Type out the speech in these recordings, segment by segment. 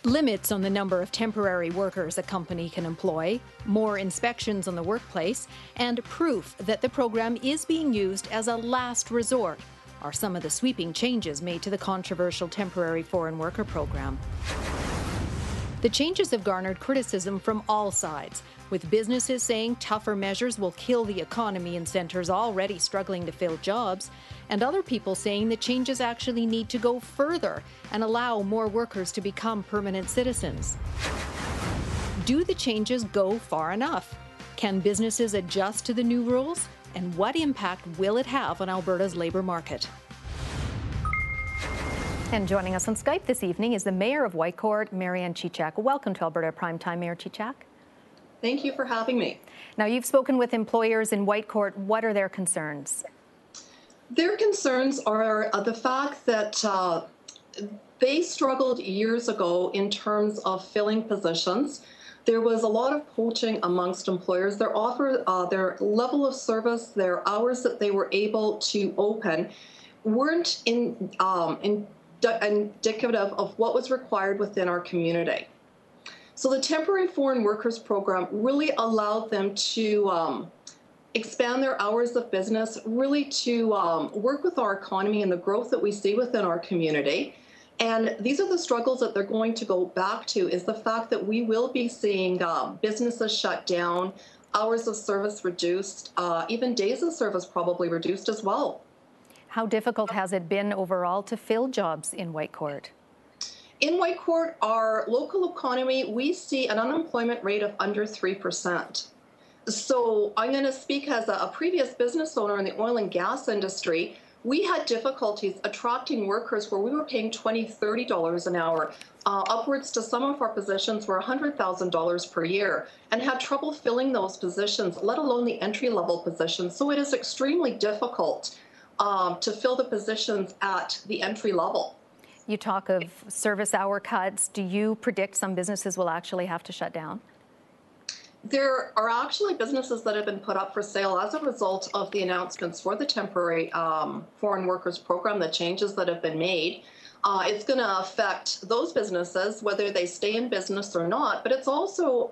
Limits on the number of temporary workers a company can employ, more inspections on the workplace, and proof that the program is being used as a last resort are some of the sweeping changes made to the controversial temporary foreign worker program. The changes have garnered criticism from all sides, with businesses saying tougher measures will kill the economy in centres already struggling to fill jobs, and other people saying the changes actually need to go further and allow more workers to become permanent citizens. Do the changes go far enough? Can businesses adjust to the new rules? And what impact will it have on Alberta's labour market? And joining us on Skype this evening is the Mayor of Whitecourt, Maryann Chichak. Welcome to Alberta Primetime, Mayor Chichak. Thank you for having me. Now, you've spoken with employers in Whitecourt. What are their concerns? Their concerns are the fact that they struggled years ago in terms of filling positions. There was a lot of poaching amongst employers. Their level of service, their hours that they were able to open weren't indicative of what was required within our community. So the temporary foreign workers program really allowed them to expand their hours of business, really to work with our economy and the growth that we see within our community. And these are the struggles that they're going to go back to, is the fact that we will be seeing businesses shut down, hours of service reduced, even days of service probably reduced as well. How difficult has it been overall to fill jobs in Whitecourt? In Whitecourt, our local economy, we see an unemployment rate of under 3%. So I'm going to speak as a previous business owner in the oil and gas industry. We had difficulties attracting workers where we were paying $20, $30 an hour, upwards to some of our positions were $100,000 per year, and had trouble filling those positions, let alone the entry-level positions. So it is extremely difficult to fill the positions at the entry level. You talk of service hour cuts. Do you predict some businesses will actually have to shut down? There are actually businesses that have been put up for sale as a result of the announcements for the temporary foreign workers program, the changes that have been made. It's going to affect those businesses, whether they stay in business or not, but it's also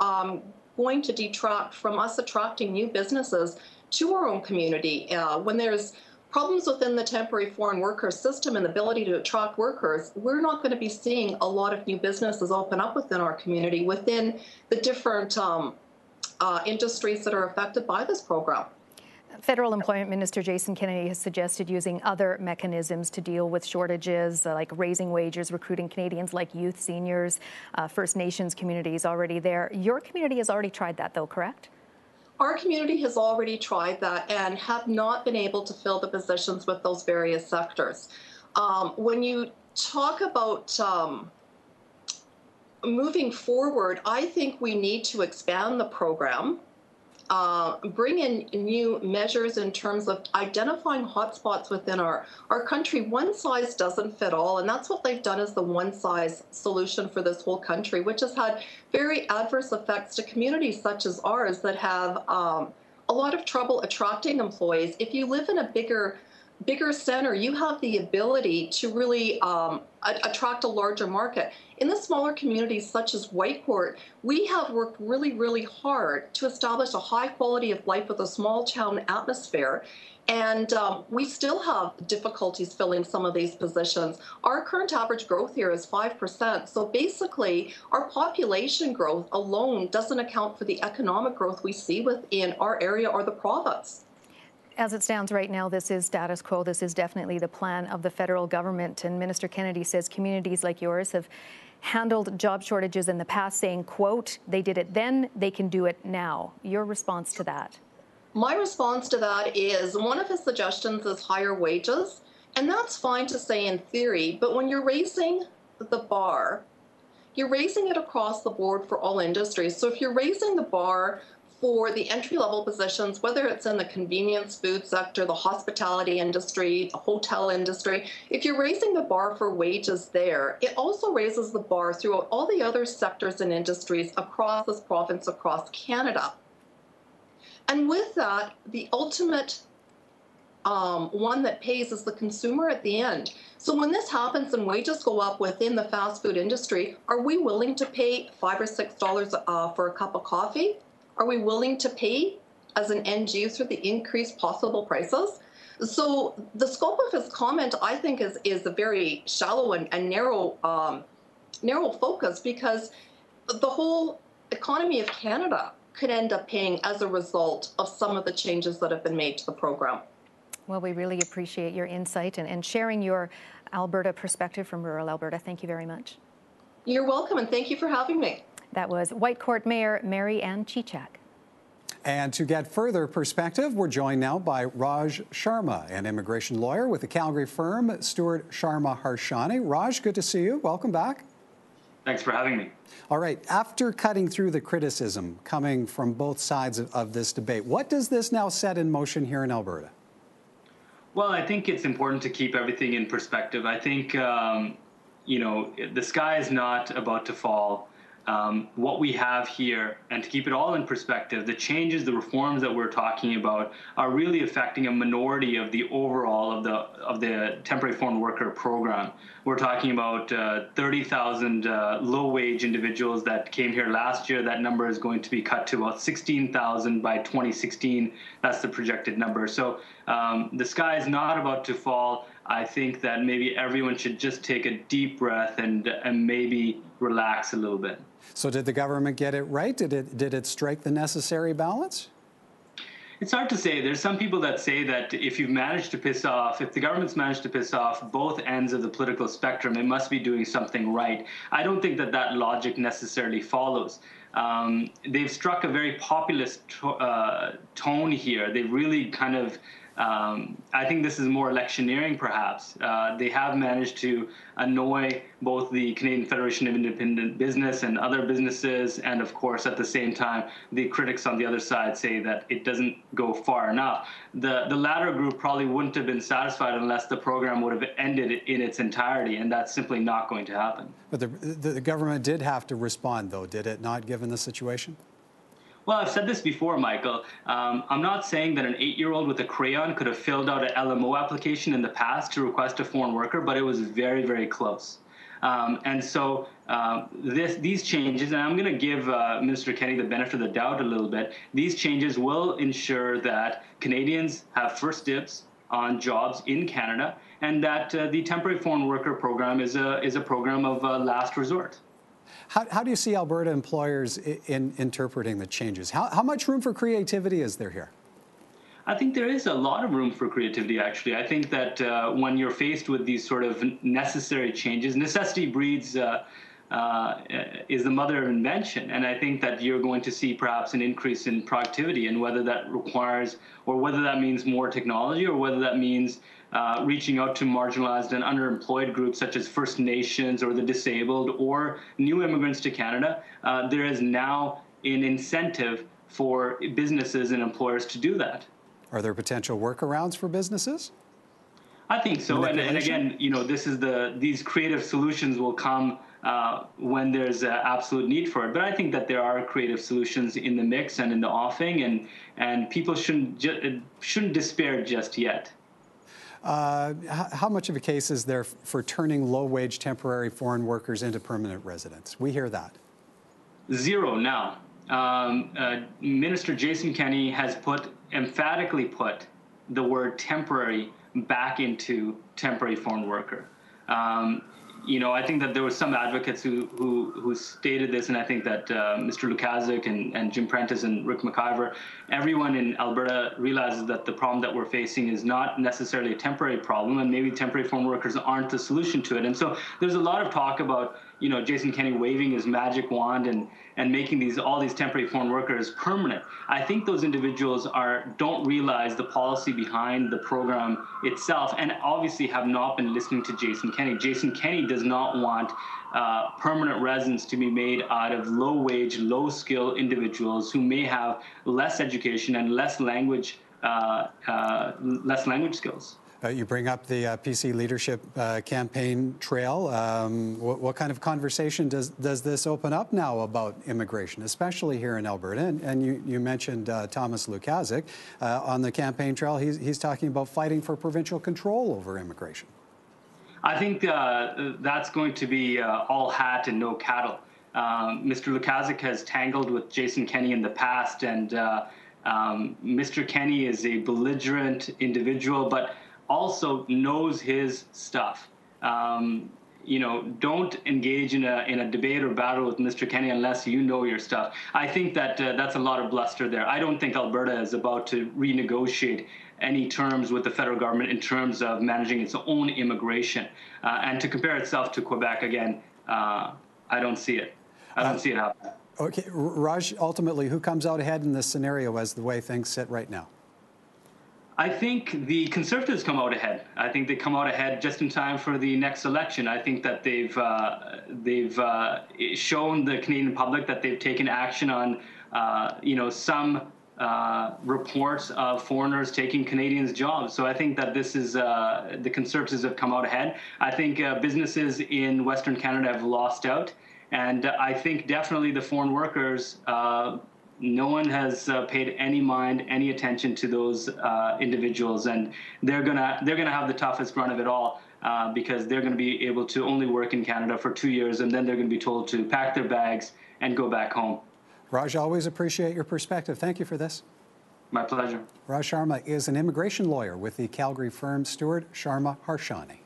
going to detract from us attracting new businesses to our own community. When there's problems within the temporary foreign worker system and the ability to attract workers, we're not going to be seeing a lot of new businesses open up within our community, within the different industries that are affected by this program. Federal Employment Minister Jason Kenney has suggested using other mechanisms to deal with shortages, like raising wages, recruiting Canadians like youth, seniors, First Nations communities already there. Your community has already tried that, though, correct? Our community has already tried that and have not been able to fill the positions with those various sectors. When you talk about moving forward, I think we need to expand the program, bring in new measures in terms of identifying hotspots within our country. One size doesn't fit all, and that's what they've done as the one-size solution for this whole country, which has had very adverse effects to communities such as ours that have a lot of trouble attracting employees. If you live in a bigger center, you have the ability to really attract a larger market. In the smaller communities such as Whitecourt, we have worked really, really hard to establish a high quality of life with a small town atmosphere. And we still have difficulties filling some of these positions. Our current average growth here is 5%. So basically, our population growth alone doesn't account for the economic growth we see within our area or the province. As it stands right now, this is status quo. This is definitely the plan of the federal government. And Minister Kennedy says communities like yours have handled job shortages in the past, saying, quote, they did it then, they can do it now. Your response to that? My response to that is one of his suggestions is higher wages. And that's fine to say in theory, but when you're raising the bar, you're raising it across the board for all industries. So if you're raising the bar for the entry-level positions, whether it's in the convenience food sector, the hospitality industry, the hotel industry, if you're raising the bar for wages there, it also raises the bar throughout all the other sectors and industries across this province, across Canada. And with that, the ultimate one that pays is the consumer at the end. So when this happens and wages go up within the fast food industry, are we willing to pay $5 or $6 for a cup of coffee? Are we willing to pay as an end user the increased possible prices? So the scope of his comment, I think, is a very shallow and narrow focus, because the whole economy of Canada could end up paying as a result of some of the changes that have been made to the program. Well, we really appreciate your insight and sharing your Alberta perspective from rural Alberta. Thank you very much. You're welcome, and thank you for having me. That was Whitecourt Mayor Maryann Chichak. And to get further perspective, we're joined now by Raj Sharma, an immigration lawyer with the Calgary firm Stewart Sharma Harshani. Raj, good to see you. Welcome back. Thanks for having me. All right. After cutting through the criticism coming from both sides of this debate, what does this now set in motion here in Alberta? Well, I think it's important to keep everything in perspective. I think, the sky is not about to fall. What we have here, and to keep it all in perspective, the changes, the reforms that we're talking about are really affecting a minority of the overall of the temporary foreign worker program. We're talking about 30,000 low-wage individuals that came here last year. That number is going to be cut to about 16,000 by 2016. That's the projected number. So the sky is not about to fall. I think that maybe everyone should just take a deep breath and maybe relax a little bit. So did the government get it right? Did it strike the necessary balance? It's hard to say. There's some people that say that if the government's managed to piss off both ends of the political spectrum, it must be doing something right. I don't think that logic necessarily follows. They've struck a very populist tone here. They've really kind of I think this is more electioneering, perhaps. They have managed to annoy both the Canadian Federation of Independent Business and other businesses, and of course, at the same time, the critics on the other side say that it doesn't go far enough. The latter group probably wouldn't have been satisfied unless the program would have ended in its entirety, and that's simply not going to happen. But the government did have to respond, though, did it not, given the situation? Well, I've said this before, Michael. I'm not saying that an 8-year-old with a crayon could have filled out an LMO application in the past to request a foreign worker, but it was very, very close. And so these changes, and I'm going to give Minister Kenney the benefit of the doubt a little bit, these changes will ensure that Canadians have first dibs on jobs in Canada, and that the temporary foreign worker program is a program of last resort. How do you see Alberta employers interpreting the changes? How much room for creativity is there here? I think there is a lot of room for creativity, actually. I think that when you're faced with these sort of necessary changes, necessity breeds is the mother of invention. And I think that you're going to see perhaps an increase in productivity, and whether that requires, or whether that means more technology, or whether that means reaching out to marginalized and underemployed groups such as First Nations or the disabled or new immigrants to Canada, there is now an incentive for businesses and employers to do that. Are there potential workarounds for businesses? I think so. And again, these creative solutions will come when there's an absolute need for it. But I think that there are creative solutions in the mix and in the offing, and people shouldn't despair just yet. How much of a case is there for turning low-wage temporary foreign workers into permanent residents? We hear that. Zero now. Minister Jason Kenney has emphatically put the word temporary back into temporary foreign worker. I think that there were some advocates who stated this, and I think that Mr. Lukazik and Jim Prentice and Rick McIver, everyone in Alberta realizes that the problem that we're facing is not necessarily a temporary problem, and maybe temporary foreign workers aren't the solution to it. And so there's a lot of talk about Jason Kenney waving his magic wand and making all these temporary foreign workers permanent. I think those individuals don't realize the policy behind the program itself, and obviously have not been listening to Jason Kenney. Jason Kenney does not want permanent residents to be made out of low-wage, low-skill individuals who may have less education and less language skills. You bring up the PC leadership campaign trail. What kind of conversation does this open up now about immigration, especially here in Alberta? And you mentioned Thomas Lukaszuk on the campaign trail. He's talking about fighting for provincial control over immigration. I think that's going to be all hat and no cattle. Mr. Lukaszuk has tangled with Jason Kenney in the past, and Mr. Kenney is a belligerent individual, but also knows his stuff. You know, don't engage in a debate or battle with Mr. Kenney unless you know your stuff. I think that that's a lot of bluster there. I don't think Alberta is about to renegotiate any terms with the federal government in terms of managing its own immigration. And to compare itself to Quebec again, I don't see it. I don't see it happening. Okay, Raj, ultimately, who comes out ahead in this scenario as the way things sit right now? I think the Conservatives come out ahead. I think they come out ahead just in time for the next election. I think that they've shown the Canadian public that they've taken action on, you know, some reports of foreigners taking Canadians' jobs. So I think that this is the Conservatives have come out ahead. I think businesses in Western Canada have lost out, and I think definitely the foreign workers. No one has paid any attention to those individuals, and they're gonna have the toughest run of it all because they're going to be able to only work in Canada for 2 years, and then they're going to be told to pack their bags and go back home. Raj, always appreciate your perspective. Thank you for this. My pleasure. Raj Sharma is an immigration lawyer with the Calgary firm Stewart Sharma Harshani.